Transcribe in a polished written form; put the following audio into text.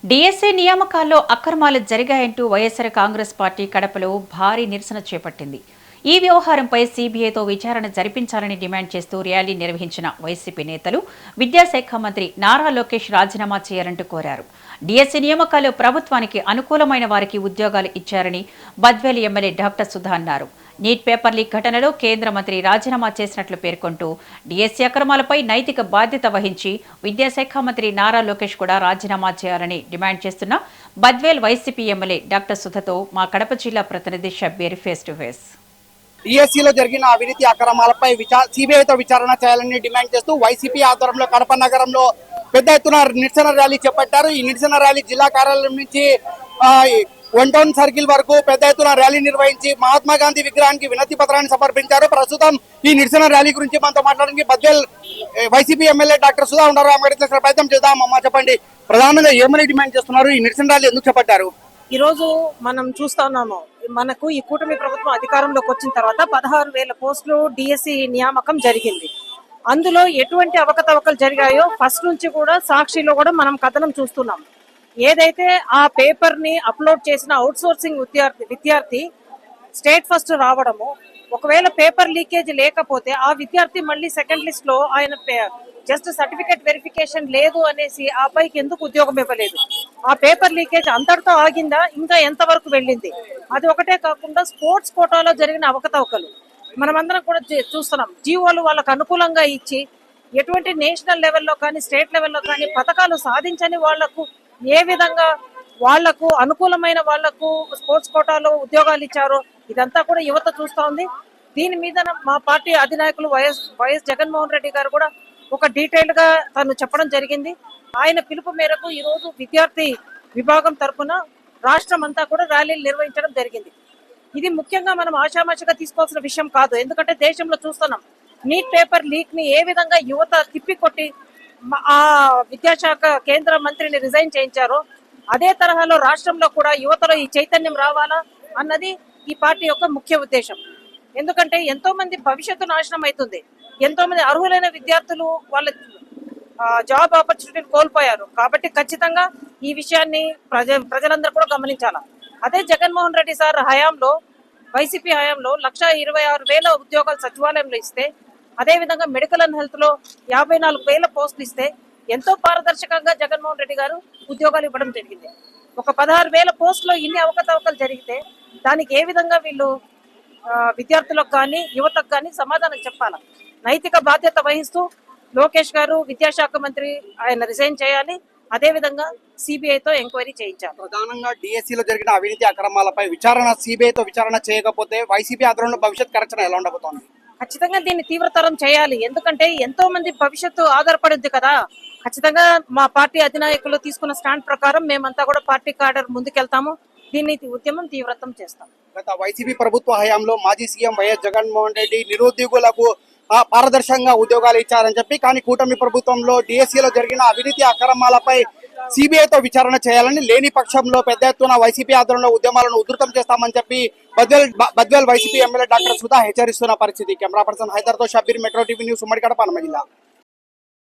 DSC నియామకాల్లో అక్రమాలు జరిగాయంటూ YSR Congress party కడపలో భారీ నిరసన చేపట్టింది. ఈ వ్యవహారంపై సీబీఐతో విచారణ జరిపించాలని డిమాండ్ చేస్తూ ర్యాలీ నిర్వహించిన వైసీపీ నేతలు విద్యాశాఖ మంత్రి నారా లోకేష్ రాజీనామా చేయాలంటూ కోరారు. డిఎస్సీ నియామకాలు ప్రభుత్వానికి అనుకూలమైన వారికి ఉద్యోగాలు ఇచ్చారని బద్వేలు ఎమ్మెల్యే డాక్టర్ సుధా అన్నారు. నీట్ పేపర్ లీక్ ఘటనలో కేంద్ర మంత్రి రాజీనామా చేసినట్లు పేర్కొంటూ డిఎస్సీ అక్రమాలపై నైతిక బాధ్యత వహించి విద్యాశాఖ మంత్రి నారా లోకేష్ కూడా రాజీనామా చేయాలని డిమాండ్ చేస్తున్న బద్వేల్ వైసీపీ ఎమ్మెల్యే డాక్టర్ సుధతో మా కడప జిల్లా ప్రతినిధి షబ్బీర్ ఫేస్ టు ఫేస్. డిఎస్సీలో జరిగిన అవినీతి అక్రమాలపై సిబిఐతో విచారణ చేయాలని డిమాండ్ చేస్తూ వైసీపీ ఆధ్వర్యంలో కడప నగరంలో పెద్ద ఎత్తున నిరసన ర్యాలీ చేపట్టారు. ఈ నిరసన ర్యాలీ జిల్లా కార్యాలయం నుంచి వన్ టౌన్ సర్కిల్ వరకు పెద్ద ఎత్తున ర్యాలీ నిర్వహించి మహాత్మా గాంధీ విగ్రహానికి వినతి పత్రాన్ని సమర్పించారు. ప్రస్తుతం ఈ నిరసన ర్యాలీ గురించి మనతో మాట్లాడడానికి బద్వేల్ వైసీపీ ఎమ్మెల్యే డాక్టర్ సుధా ఉన్నారు. ఆమె ప్రయత్నం చేద్దాం. అమ్మా చెప్పండి, ప్రధానంగా ఏమని డిమాండ్ చేస్తున్నారు? ఈ నిరసన ర్యాలీ ఎందుకు చేపట్టారు? ఈ రోజు మనం చూస్తా ఉన్నాము, మనకు ఈ కూటమి ప్రభుత్వం అధికారంలోకి వచ్చిన తర్వాత 16,000 పోస్టులు డిఎస్సి నియామకం జరిగింది. అందులో ఎటువంటి అవకతవకలు జరిగాయో ఫస్ట్ నుంచి కూడా సాక్షిలో కూడా మనం కథనం చూస్తున్నాం. ఏదైతే ఆ పేపర్ ని అప్లోడ్ చేసిన అవుట్ సోర్సింగ్ విద్యార్థి స్టేట్ ఫస్ట్ రావడము, ఒకవేళ పేపర్ లీకేజ్ లేకపోతే ఆ విద్యార్థి మళ్ళీ సెకండ్ లిస్ట్ లో ఆయన జస్ట్ సర్టిఫికేట్ వెరిఫికేషన్ లేదు అనేసి ఆ అబ్బాయికి ఎందుకు ఉద్యోగం ఇవ్వలేదు? ఆ పేపర్ లీకేజ్ అంతటితో ఆగిందా? ఇంకా ఎంతవరకు వెళ్ళింది? అది ఒకటే కాకుండా స్పోర్ట్స్ కోటాలో జరిగిన అవకతవకలు మనమందరం కూడా చూస్తున్నాం. జీవోలు వాళ్ళకు అనుకూలంగా ఇచ్చి ఎటువంటి నేషనల్ లెవెల్లో కానీ స్టేట్ లెవెల్లో కానీ పథకాలు సాధించని వాళ్లకు ఏ విధంగా వాళ్లకు అనుకూలమైన వాళ్లకు స్పోర్ట్స్ కోటాలో ఉద్యోగాలు ఇచ్చారో ఇదంతా కూడా యువత చూస్తా ఉంది. దీని మీద మా పార్టీ అధినాయకులు వైఎస్ జగన్మోహన్ రెడ్డి గారు కూడా ఒక డీటెయిల్ గా తను చెప్పడం జరిగింది. ఆయన పిలుపు మేరకు ఈ రోజు విద్యార్థి విభాగం తరఫున రాష్ట్రం అంతా కూడా ర్యాలీలు నిర్వహించడం జరిగింది. ఇది ముఖ్యంగా మనం ఆషామాషిగా తీసుకోవాల్సిన విషయం కాదు. ఎందుకంటే దేశంలో చూస్తున్నాం, నీట్ పేపర్ లీక్ ని ఏ విధంగా యువత తిప్పికొట్టి ఆ విద్యాశాఖ కేంద్ర మంత్రిని రిజైన్ చేయించారో అదే తరహాలో రాష్ట్రంలో కూడా యువతలో ఈ చైతన్యం రావాలా అన్నది ఈ పార్టీ యొక్క ముఖ్య ఉద్దేశం. ఎందుకంటే ఎంతో మంది భవిష్యత్తు నాశనం అవుతుంది. ఎంతో మంది అర్హులైన విద్యార్థులు వాళ్ళ జాబ్ ఆపర్చునిటీని కోల్పోయారు. కాబట్టి ఖచ్చితంగా ఈ విషయాన్ని ప్రజలందరూ కూడా గమనించాలా. అదే జగన్మోహన్ రెడ్డి సార్ హయాంలో, వైసీపీ హయాంలో 126,000 ఉద్యోగాలు సచివాలయంలో ఇస్తే, అదే విధంగా మెడికల్ అండ్ హెల్త్ లో 54,000 పోస్టులు ఇస్తే ఎంతో పారదర్శకంగా జగన్మోహన్ రెడ్డి గారు ఉద్యోగాలు ఇవ్వడం జరిగింది. ఒక 16,000 పోస్టులో ఇన్ని అవకతవకలు జరిగితే దానికి ఏ విధంగా వీళ్ళు విద్యార్థులకు కానీ యువతకు కానీ సమాధానం చెప్పాలా? నైతిక బాధ్యత వహిస్తూ లోకేష్ గారు విద్యాశాఖ మంత్రి ఆయన రిజైన్ చేయాలి. అదే విధంగా సిబిఐతో ఎంక్వైరీ చేయించాలి. ప్రధానంగా డిఎస్సీలో జరిగిన అవినీతి అక్రమాలపై సిబిఐతో విచారణ చేయకపోతే వైసీపీ ఆధ్వర్యంలో భవిష్యత్ కార్యాచరణ ఎలా ఉండబోతోంది? ఖచ్చితంగా దీన్ని తీవ్రతరం చేయాలి. ఎందుకంటే ఎంతో మంది భవిష్యత్తు ఆధారపడుద్ది కదా. ఖచ్చితంగా మా పార్టీ అధినాయకులు తీసుకున్న స్టాండ్ ప్రకారం మేమంతా కూడా పార్టీ కార్డర్ ముందుకెళ్తాము. దీన్ని ఉద్యమం తీవ్రతం చేస్తాం. గత వైసీపీ ప్రభుత్వ హయాంలో మాజీ సీఎం వైఎస్ జగన్మోహన్ రెడ్డి నిరుద్యోగులకు పారదర్శకంగా ఉద్యోగాలు ఇచ్చారని చెప్పి, కానీ కూటమి ప్రభుత్వంలో డిఎస్సీలో జరిగిన అవినీతి అక్రమాలపై సిబిఐతో విచారణ చేయాలని, లేని పక్షంలో పెద్ద ఎత్తున వైసీపీ ఆధ్వర్యంలో ఉద్యమాలను ఉధృతం చేస్తామని చెప్పి బద్వేల్ వైసీపీ ఎమ్మెల్యే డాక్టర్ సుధా హెచ్చరిస్తున్న పరిస్థితి. కెమెరా పర్సన్ హైదర్తో షబ్బీర్, మెట్రో టీవీ న్యూస్, ఉమ్మడి కడప జిల్లా.